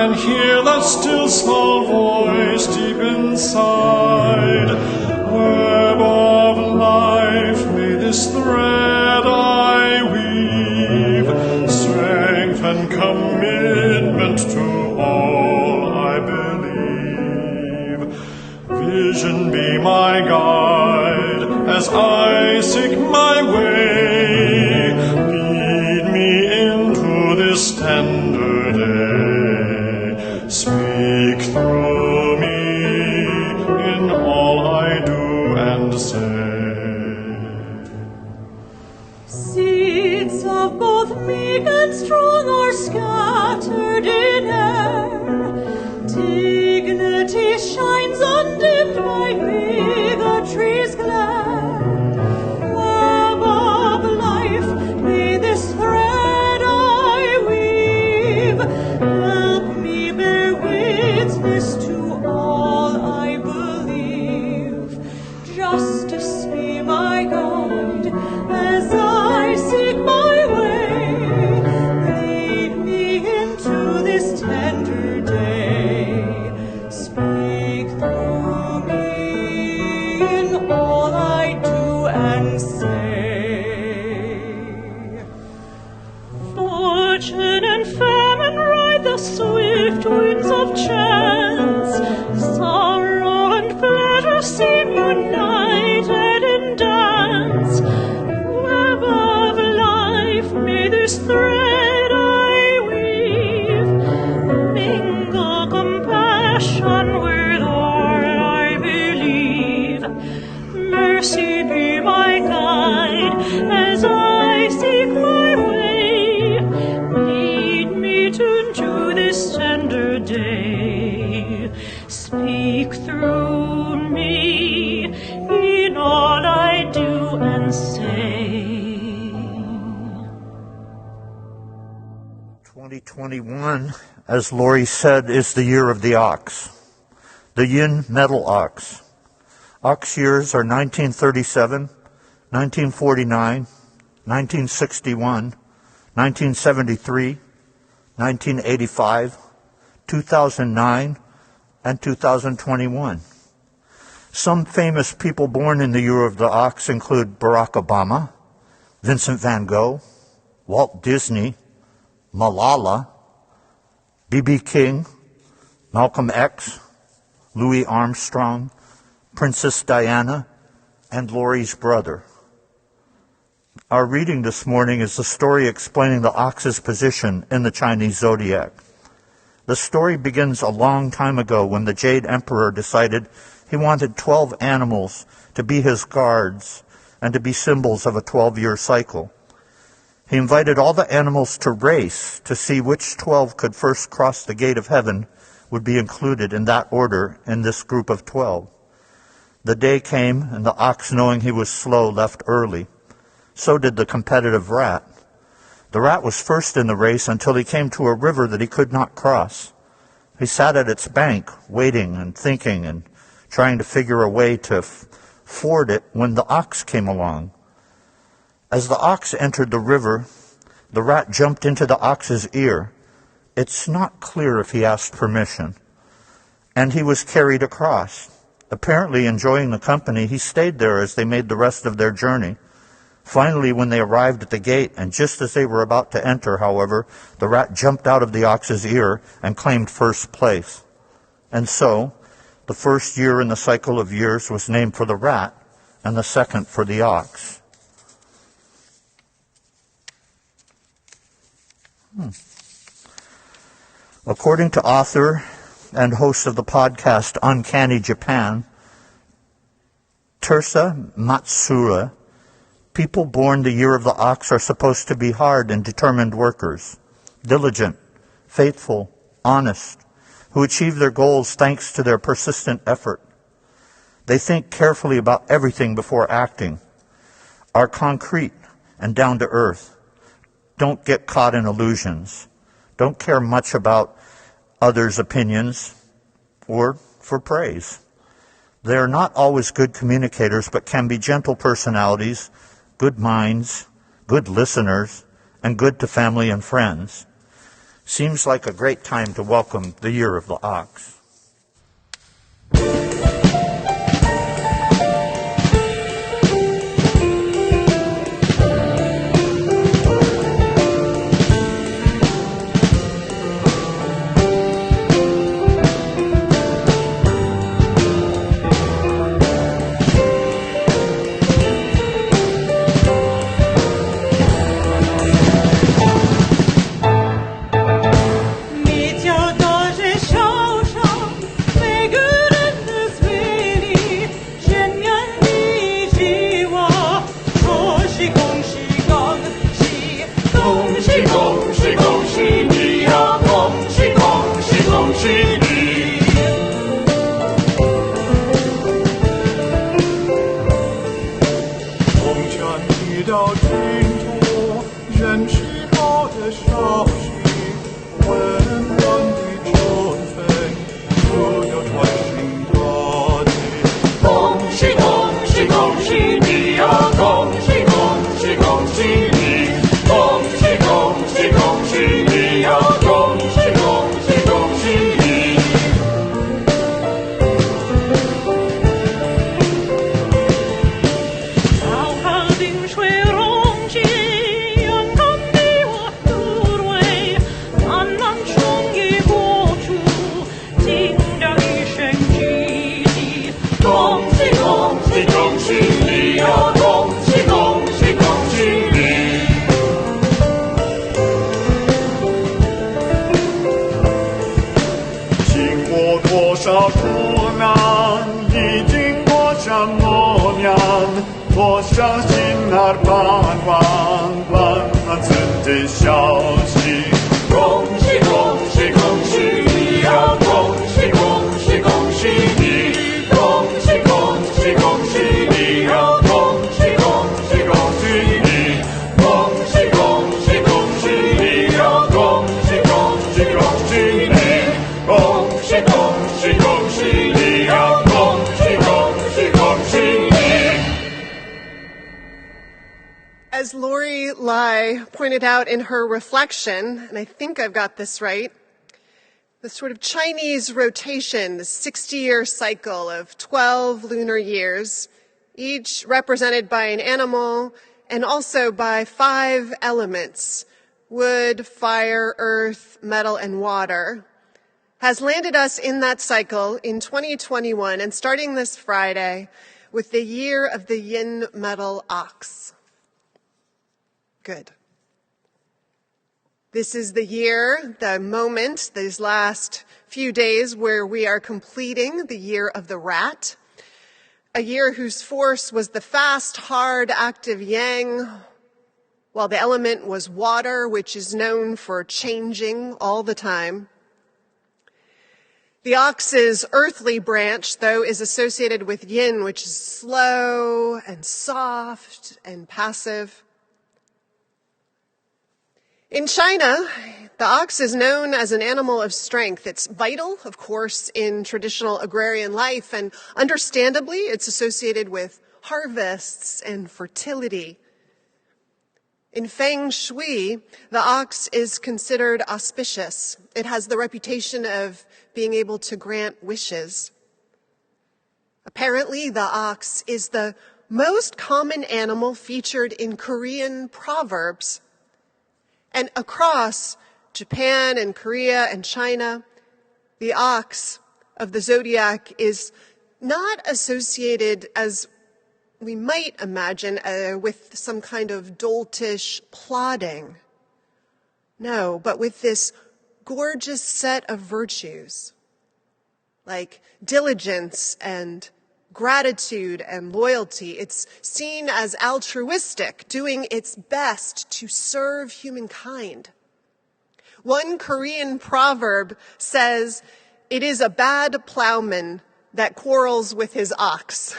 can hear that still small voice deep inside. Web of life, may this thread I weave, strength and commitment to all I believe. Vision be my guide as I seek my way. Lead me into this tender day. Speak through me in all I do and say. Seeds of both meek and strong are scattered in air. Dignity shines undimmed by bigotry's glare. Web of life, may this thread I weave help me bear witness to all I believe. Justice be my guide as I seek my way. Lead me into this tender day. Speak through me in all I do and say. Fortune and famine ride the swift winds of chance. Sorrow and pleasure seem united in dance. Web of life, may this thread I weave mingle compassion with all I believe. Mercy be my guide as I seek my way. Lead me to this tender day. Speak through me in all I do and say. 2021, as Lori said, is the year of the ox, the yin metal ox. Ox years are 1937, 1949, 1961, 1973, 1985, 2009, and 2021. Some famous people born in the year of the ox include Barack Obama, Vincent van Gogh, Walt Disney, Malala, B.B. King, Malcolm X, Louis Armstrong, Princess Diana, and Lori's brother. Our reading this morning is the story explaining the ox's position in the Chinese zodiac. The story begins a long time ago when the Jade Emperor decided he wanted 12 animals to be his guards and to be symbols of a 12-year cycle. He invited all the animals to race to see which 12 could first cross the gate of heaven would be included in that order in this group of 12. The day came, and the ox, knowing he was slow, left early. So did the competitive rat. The rat was first in the race until he came to a river that he could not cross. He sat at its bank, waiting and thinking and trying to figure a way to ford it when the ox came along. As the ox entered the river, the rat jumped into the ox's ear. It's not clear if he asked permission. And he was carried across. Apparently enjoying the company, he stayed there as they made the rest of their journey. Finally, when they arrived at the gate, and just as they were about to enter, however, the rat jumped out of the ox's ear and claimed first place. And so, the first year in the cycle of years was named for the rat, and the second for the ox. According to author and host of the podcast Uncanny Japan, Tersa Matsuura, people born the year of the ox are supposed to be hard and determined workers, diligent, faithful, honest, who achieve their goals thanks to their persistent effort. They think carefully about everything before acting, are concrete and down to earth, don't get caught in illusions, don't care much about others' opinions or for praise. They are not always good communicators, but can be gentle personalities, good minds, good listeners, and good to family and friends. Seems like a great time to welcome the year of the ox. As Lori Lai pointed out in her reflection, and I think I've got this right, the sort of Chinese rotation, the 60-year cycle of 12 lunar years, each represented by an animal and also by 5 elements, wood, fire, earth, metal, and water, has landed us in that cycle in 2021 and starting this Friday with the year of the yin metal ox. Good. This is the year, the moment, these last few days where we are completing the year of the rat, a year whose force was the fast, hard, active yang, while the element was water, which is known for changing all the time. The ox's earthly branch, though, is associated with yin, which is slow and soft and passive. In China, the ox is known as an animal of strength. It's vital, of course, in traditional agrarian life, and understandably, it's associated with harvests and fertility. In Feng Shui, the ox is considered auspicious. It has the reputation of being able to grant wishes. Apparently, the ox is the most common animal featured in Korean proverbs. And across Japan and Korea and China, the ox of the zodiac is not associated, as we might imagine, with some kind of doltish plodding. No, but with this gorgeous set of virtues, like diligence and gratitude and loyalty. It's seen as altruistic, doing its best to serve humankind. One Korean proverb says, "It is a bad plowman that quarrels with his ox,"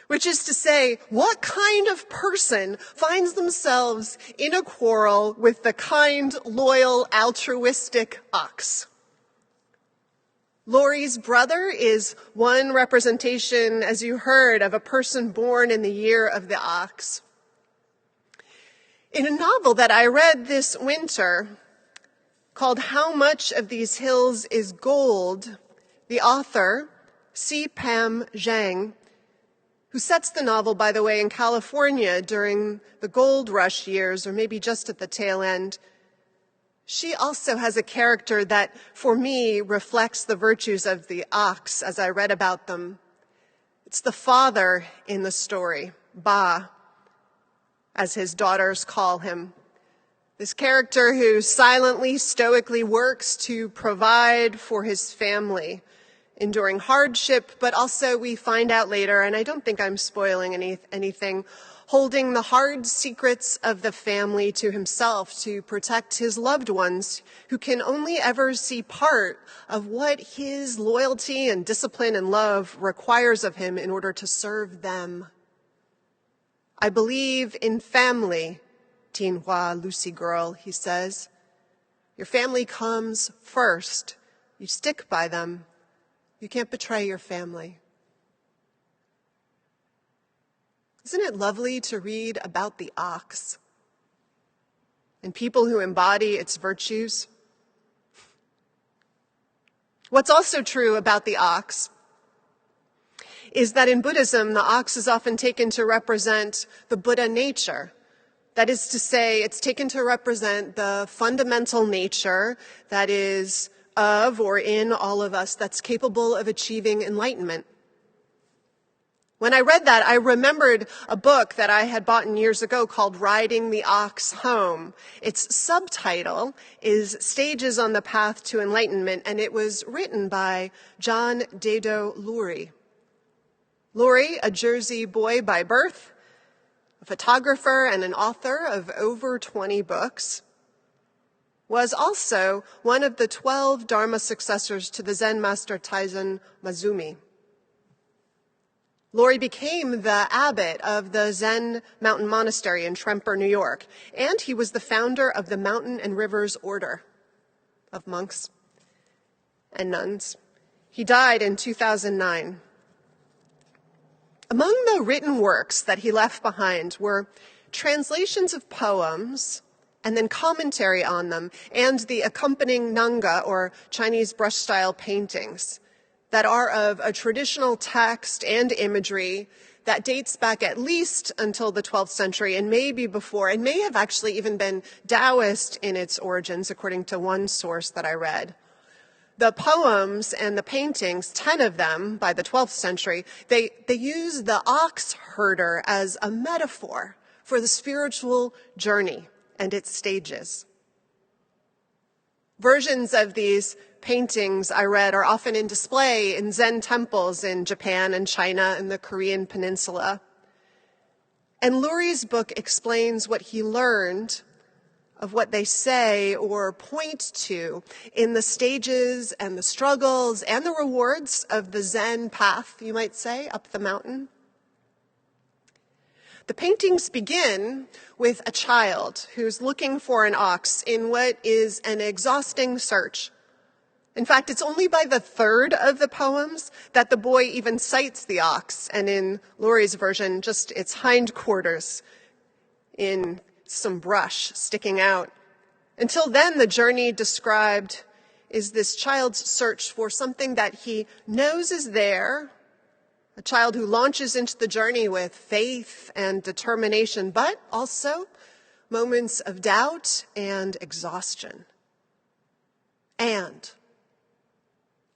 which is to say, what kind of person finds themselves in a quarrel with the kind, loyal, altruistic ox? Lori's brother is one representation, as you heard, of a person born in the year of the ox. In a novel that I read this winter, called How Much of These Hills is Gold, the author, C. Pam Zhang, who sets the novel, by the way, in California during the gold rush years, or maybe just at the tail end, she also has a character that, for me, reflects the virtues of the ox as I read about them. It's the father in the story, Ba, as his daughters call him. This character who silently, stoically works to provide for his family, enduring hardship, but also we find out later, and I don't think I'm spoiling anything, holding the hard secrets of the family to himself to protect his loved ones who can only ever see part of what his loyalty and discipline and love requires of him in order to serve them. I believe in family, Tinhua, Lucy girl, he says. Your family comes first. You stick by them. You can't betray your family. Isn't it lovely to read about the ox and people who embody its virtues? What's also true about the ox is that in Buddhism, the ox is often taken to represent the Buddha nature. That is to say, it's taken to represent the fundamental nature that is of or in all of us that's capable of achieving enlightenment. When I read that, I remembered a book that I had bought years ago called Riding the Ox Home. Its subtitle is Stages on the Path to Enlightenment, and it was written by John Dado Lurie. Lurie, a Jersey boy by birth, a photographer and an author of over 20 books, was also one of the 12 Dharma successors to the Zen master Taizen Mazumi. Lurie became the abbot of the Zen Mountain Monastery in Tremper, New York, and he was the founder of the Mountain and Rivers Order of monks and nuns. He died in 2009. Among the written works that he left behind were translations of poems and then commentary on them, and the accompanying nanga, or Chinese brush-style paintings, that are of a traditional text and imagery that dates back at least until the 12th century, and maybe before, and may have actually even been Taoist in its origins, according to one source that I read. The poems and the paintings, 10 of them by the 12th century, they use the ox herder as a metaphor for the spiritual journey and its stages. Versions of these paintings I read are often in display in Zen temples in Japan and China and the Korean peninsula. And Lurie's book explains what he learned of what they say or point to in the stages and the struggles and the rewards of the Zen path, you might say, up the mountain. The paintings begin with a child who's looking for an ox in what is an exhausting search. In fact, it's only by the third of the poems that the boy even sights the ox, and in Lurie's version, just its hindquarters in some brush sticking out. Until then, the journey described is this child's search for something that he knows is there, a child who launches into the journey with faith and determination, but also moments of doubt and exhaustion. And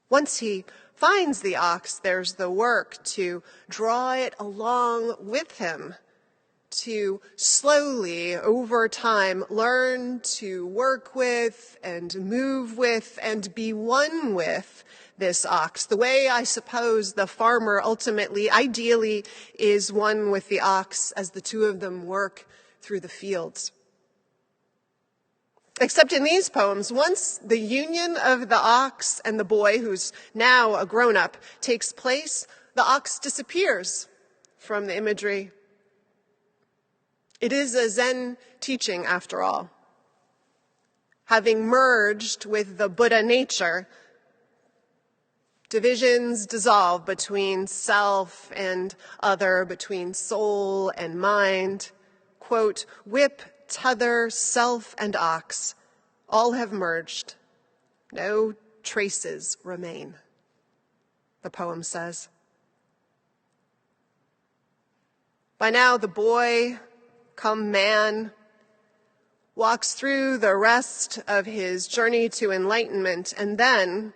once he finds the ox, there's the work to draw it along with him, to slowly, over time, learn to work with and move with and be one with this ox, the way I suppose the farmer ultimately, ideally, is one with the ox as the two of them work through the fields. Except in these poems, once the union of the ox and the boy, who's now a grown-up, takes place, the ox disappears from the imagery. It is a Zen teaching, after all. Having merged with the Buddha nature, divisions dissolve between self and other, between soul and mind. Quote, whip, tether, self and ox, All have merged. No traces remain, the poem says. By now, the boy, come man, walks through the rest of his journey to enlightenment, and then,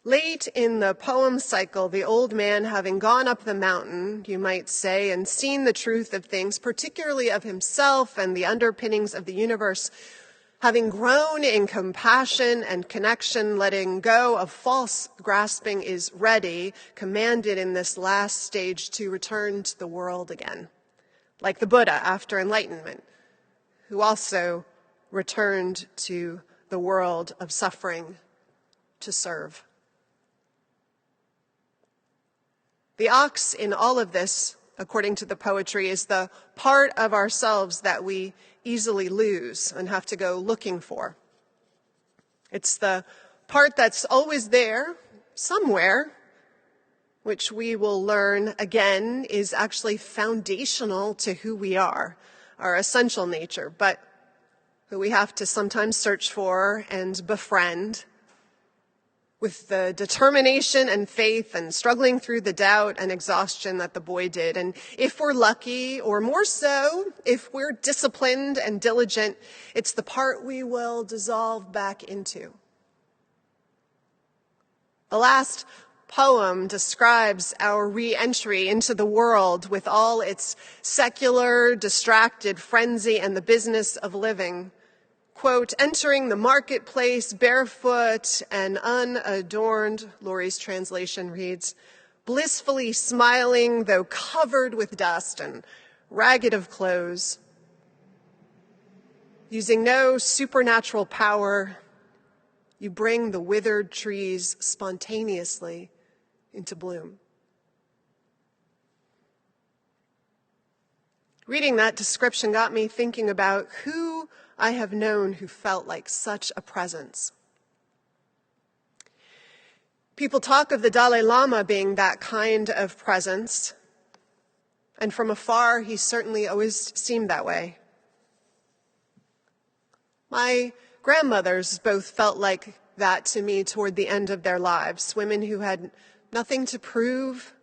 late in the poem cycle, the old man, having gone up the mountain, you might say, and seen the truth of things, particularly of himself and the underpinnings of the universe, having grown in compassion and connection, letting go of false grasping, is ready, commanded in this last stage to return to the world again, like the Buddha after enlightenment, who also returned to the world of suffering to serve. The ox in all of this, according to the poetry, is the part of ourselves that we easily lose and have to go looking for. It's the part that's always there, somewhere, which we will learn again is actually foundational to who we are, our essential nature, but who we have to sometimes search for and befriend with the determination and faith and struggling through the doubt and exhaustion that the boy did. And if we're lucky, or more so, if we're disciplined and diligent, it's the part we will dissolve back into. The last poem describes our re-entry into the world with all its secular, distracted frenzy and the business of living. Quote, entering the marketplace barefoot and unadorned, Laurie's translation reads, blissfully smiling, though covered with dust and ragged of clothes. Using no supernatural power, you bring the withered trees spontaneously into bloom. Reading that description got me thinking about who I have known who felt like such a presence. People talk of the Dalai Lama being that kind of presence, and from afar, he certainly always seemed that way. My grandmothers both felt like that to me toward the end of their lives, women who had nothing to prove,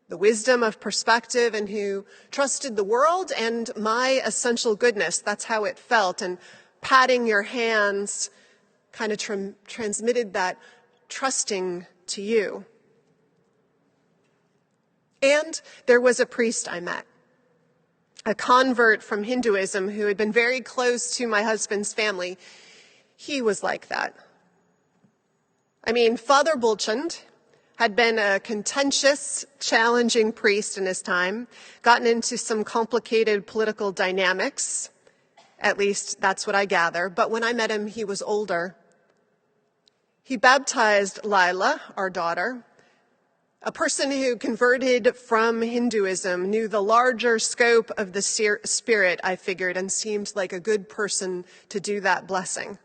the wisdom of perspective, and who trusted the world and my essential goodness. That's how it felt. And patting your hands kind of transmitted that trusting to you. And there was a priest I met, a convert from Hinduism who had been very close to my husband's family. He was like that. I mean, Father Bulchand had been a contentious, challenging priest in his time, gotten into some complicated political dynamics. At least that's what I gather. But when I met him, he was older. He baptized Lila, our daughter, a person who converted from Hinduism, knew the larger scope of the spirit, I figured, and seemed like a good person to do that blessing.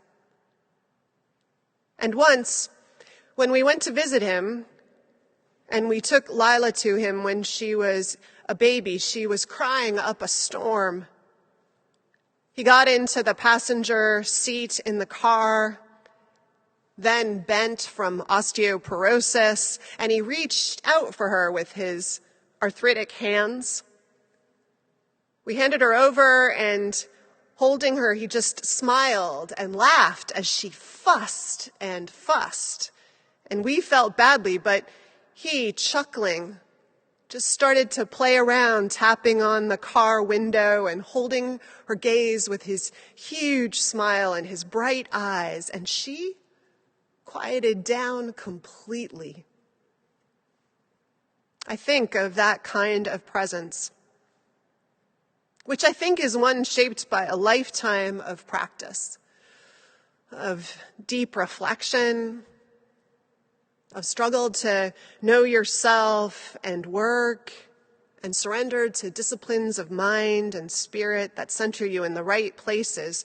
And once, when we went to visit him, and we took Lila to him when she was a baby, she was crying up a storm. He got into the passenger seat in the car, then bent from osteoporosis, and he reached out for her with his arthritic hands. We handed her over, and holding her, he just smiled and laughed as she fussed and fussed. And we felt badly, but he, chuckling, just started to play around, tapping on the car window and holding her gaze with his huge smile and his bright eyes, and she quieted down completely. I think of that kind of presence, which I think is one shaped by a lifetime of practice, of deep reflection, of struggle to know yourself and work, and surrender to disciplines of mind and spirit that center you in the right places,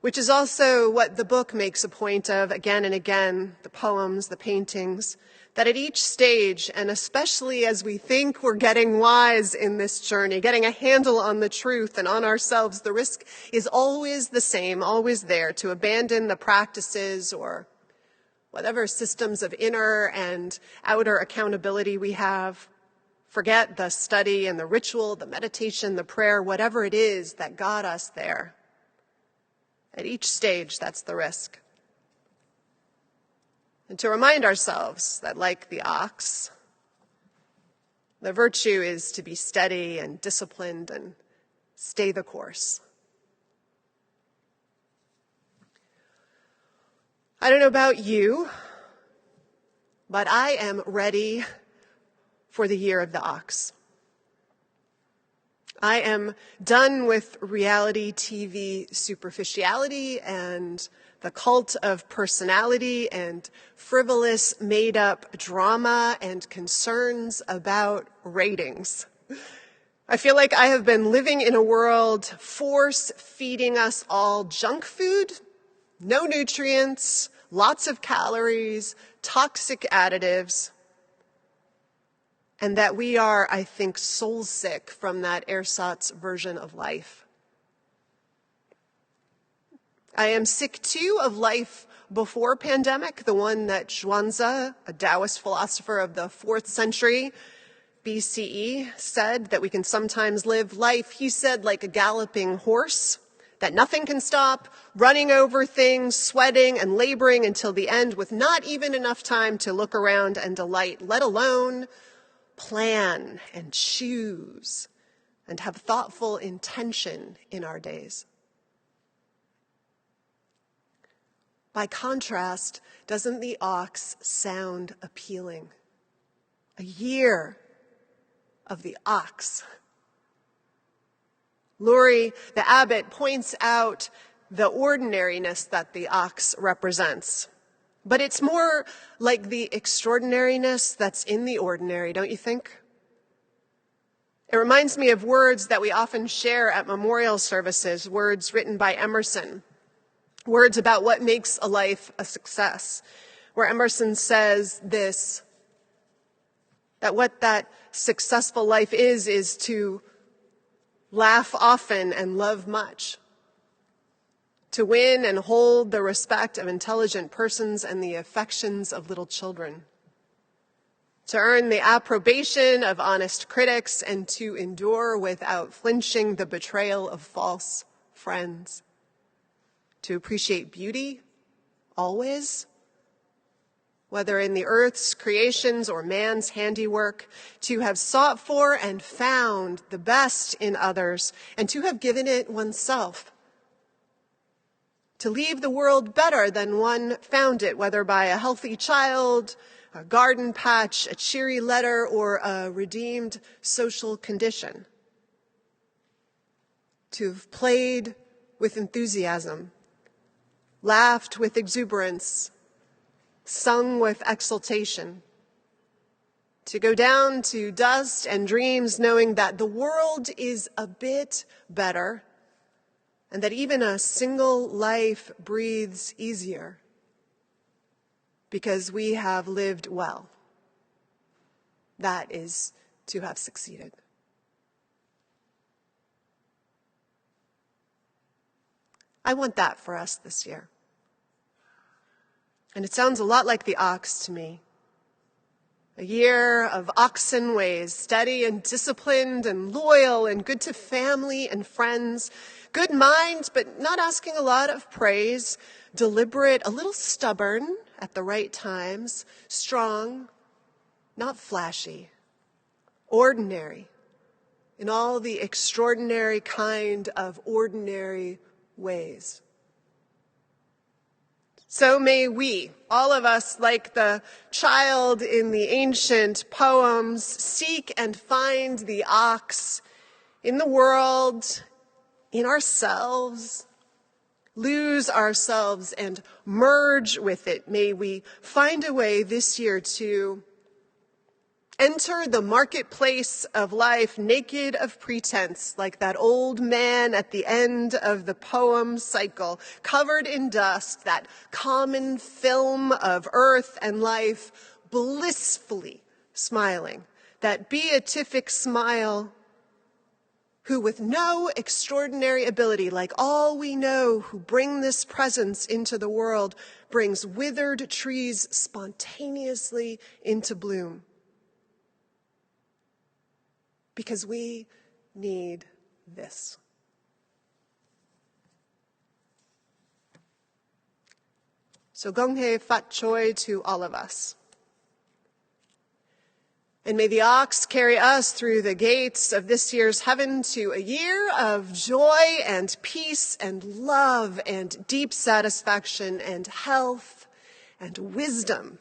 which is also what the book makes a point of again and again, the poems, the paintings, that at each stage, and especially as we think we're getting wise in this journey, getting a handle on the truth and on ourselves, the risk is always the same, always there, to abandon the practices or whatever systems of inner and outer accountability we have. Forget the study and the ritual, the meditation, the prayer, whatever it is that got us there. At each stage, that's the risk. And to remind ourselves that, like the ox, the virtue is to be steady and disciplined and stay the course. I don't know about you, but I am ready for the year of the ox. I am done with reality TV superficiality and the cult of personality and frivolous made-up drama and concerns about ratings. I feel like I have been living in a world force-feeding us all junk food, no nutrients, lots of calories, toxic additives, and that we are, I think, soul-sick from that ersatz version of life. I am sick, too, of life before pandemic, the one that Zhuangzi, a Taoist philosopher of the 4th century BCE, said that we can sometimes live life, he said, like a galloping horse, that nothing can stop, running over things, sweating and laboring until the end with not even enough time to look around and delight, let alone plan and choose and have thoughtful intention in our days. By contrast, doesn't the ox sound appealing? A year of the ox. Laurie, the abbot, points out the ordinariness that the ox represents. But it's more like the extraordinariness that's in the ordinary, don't you think? It reminds me of words that we often share at memorial services, words written by Emerson. Words about what makes a life a success, where Emerson says this, that what that successful life is to laugh often and love much, to win and hold the respect of intelligent persons and the affections of little children, to earn the approbation of honest critics and to endure without flinching the betrayal of false friends. To appreciate beauty, always, whether in the earth's creations or man's handiwork, to have sought for and found the best in others, and to have given it oneself. To leave the world better than one found it, whether by a healthy child, a garden patch, a cheery letter, or a redeemed social condition. To have played with enthusiasm, laughed with exuberance, sung with exultation, to go down to dust and dreams knowing that the world is a bit better and that even a single life breathes easier because we have lived well. That is to have succeeded. I want that for us this year. And it sounds a lot like the ox to me. A year of oxen ways, steady and disciplined and loyal and good to family and friends, good mind, but not asking a lot of praise, deliberate, a little stubborn at the right times, strong, not flashy, ordinary, in all the extraordinary kind of ordinary ways. So may we, all of us, like the child in the ancient poems, seek and find the ox in the world, in ourselves, lose ourselves and merge with it. May we find a way this year to Enter the marketplace of life naked of pretense, like that old man at the end of the poem cycle, covered in dust, that common film of earth and life, blissfully smiling, that beatific smile, who with no extraordinary ability, like all we know who bring this presence into the world, brings withered trees spontaneously into bloom. Because we need this. So gong hei fat choi to all of us. And may the ox carry us through the gates of this year's heaven to a year of joy and peace and love and deep satisfaction and health and wisdom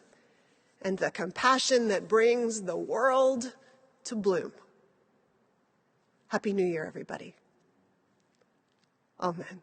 and the compassion that brings the world to bloom. Happy New Year, everybody. Amen.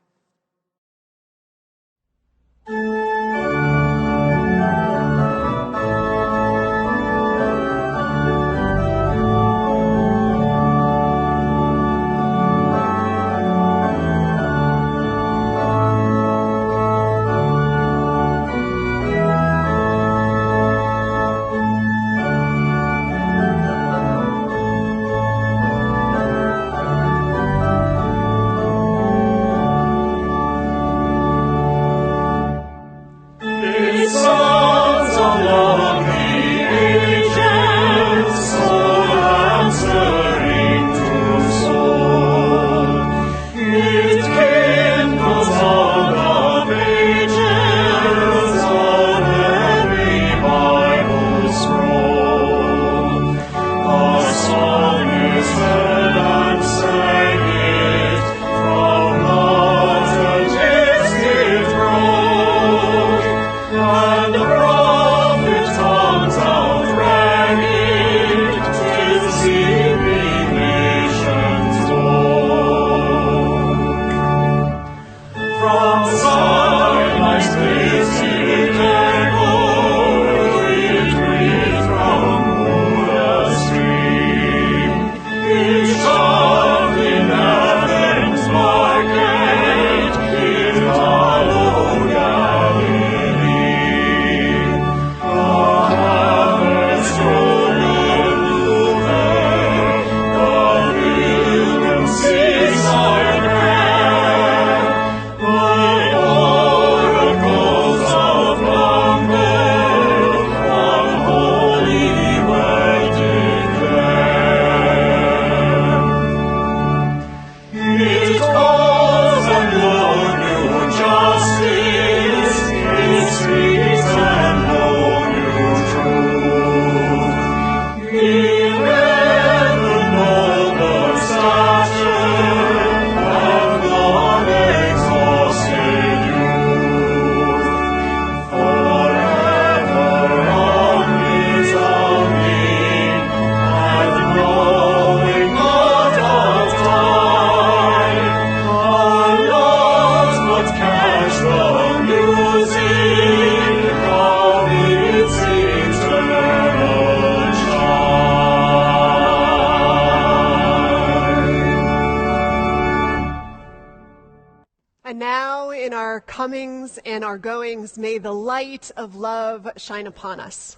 Comings and our goings, may the light of love shine upon us.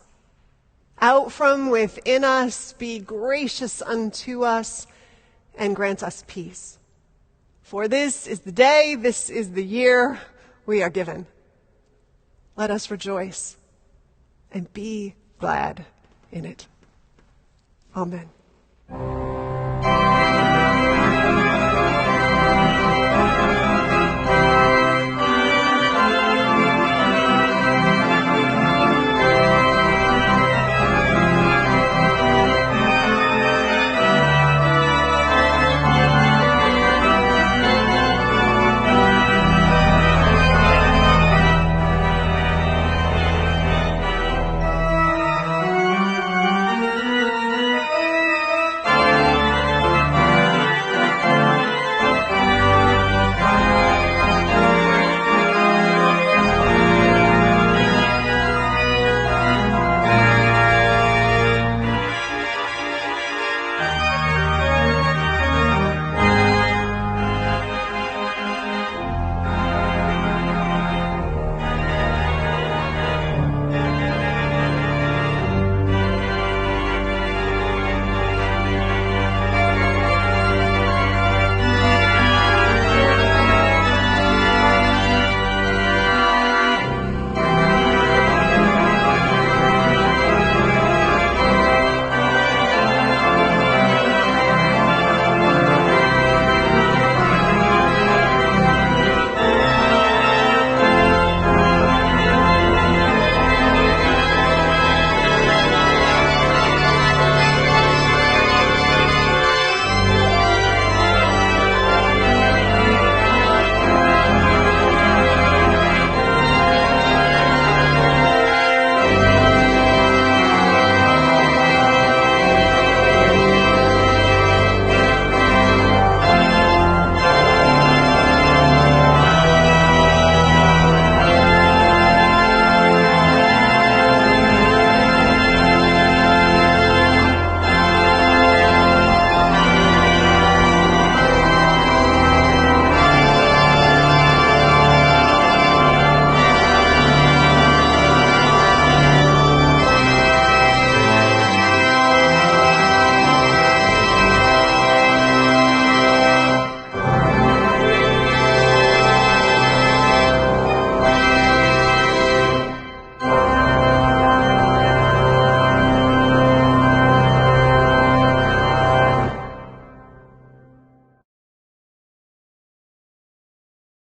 Out from within us, be gracious unto us, and grant us peace. For this is the day, this is the year we are given. Let us rejoice and be glad in it. Amen.